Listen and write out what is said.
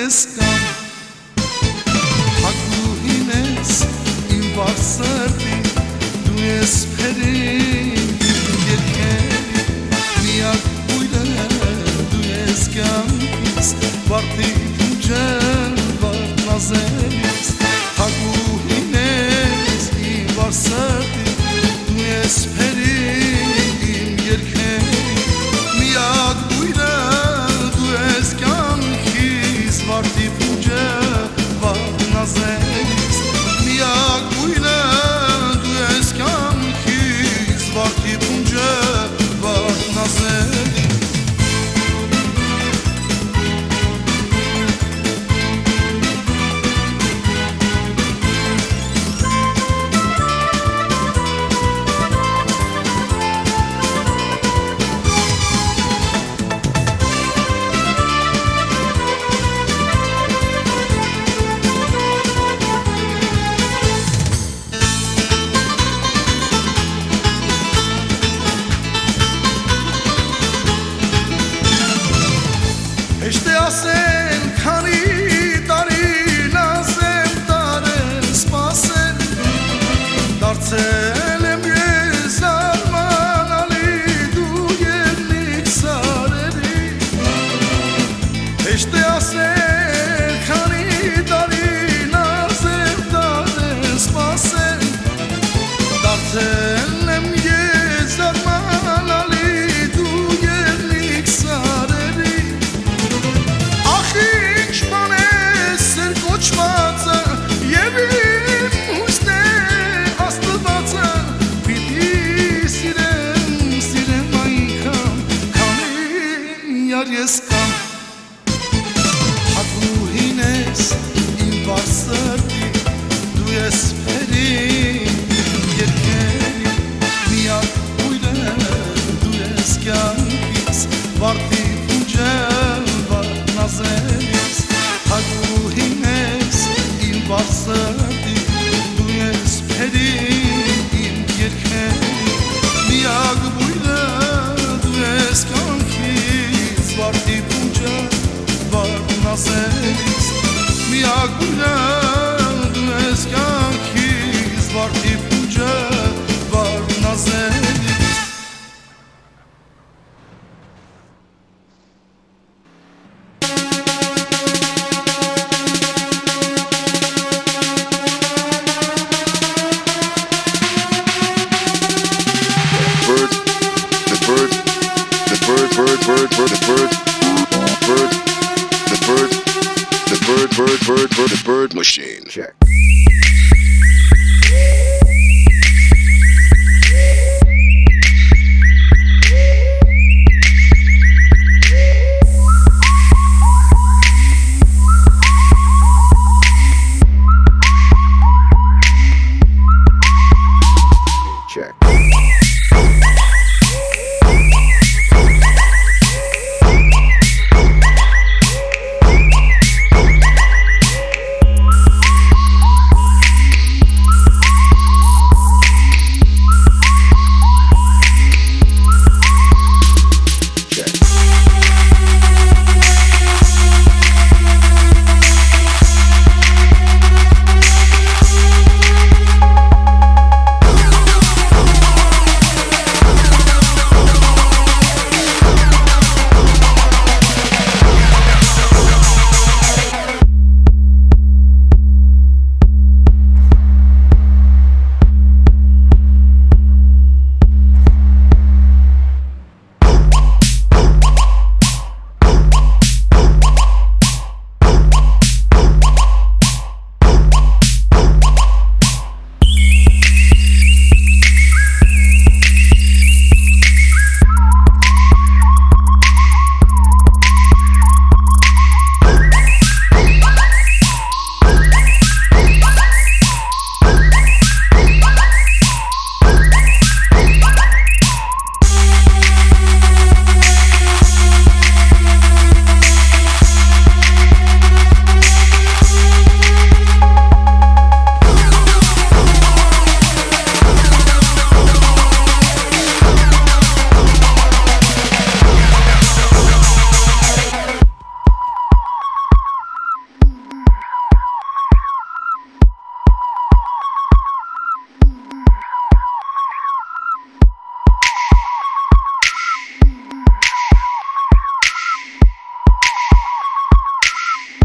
ես կամ հագուհին ես իմ վար սրտի դու ես փերին երկերի միակ բույրը դու ես կյանքիս վարդի փուջել վար նազելիս հագուհին ես իմ վար սրտի դու ես փերին իմ երկերի միակ բույրը դու ես կյանքիս վարդի փուջը վար նազելիս միակ բույրը դու ես կյանքիս վարդի փուջը վար նազելիս ասեն քանի տարի նազեմ տարել սպասել դարձել եմ ես արմանալի դու ելնիկ սարերի հեշտ է ասեն քանի տարի նազեմ տարել սպասել դարձել եմ ես արմանալի դու ելնիկ սարերի Կոչվածը և իմ հույսն է աստվածը պիտի սիրեմ այնքան քանի յար ես կամ հագուհին ես իմ վար սրտի դու ես փերին երկերի միակ բույրը դու ես կյանքիս վարդի փուջել վար նազելիս հագուհին ես իմ վար սրտի դու ես փերին իմ երկերի միակ բույրը դու ես կյանքիս վարդի փուջը վար նազելիս միակ բույրը դու ես կյանքիս վարդի փուջը վար նազելիս The bird machine. Check.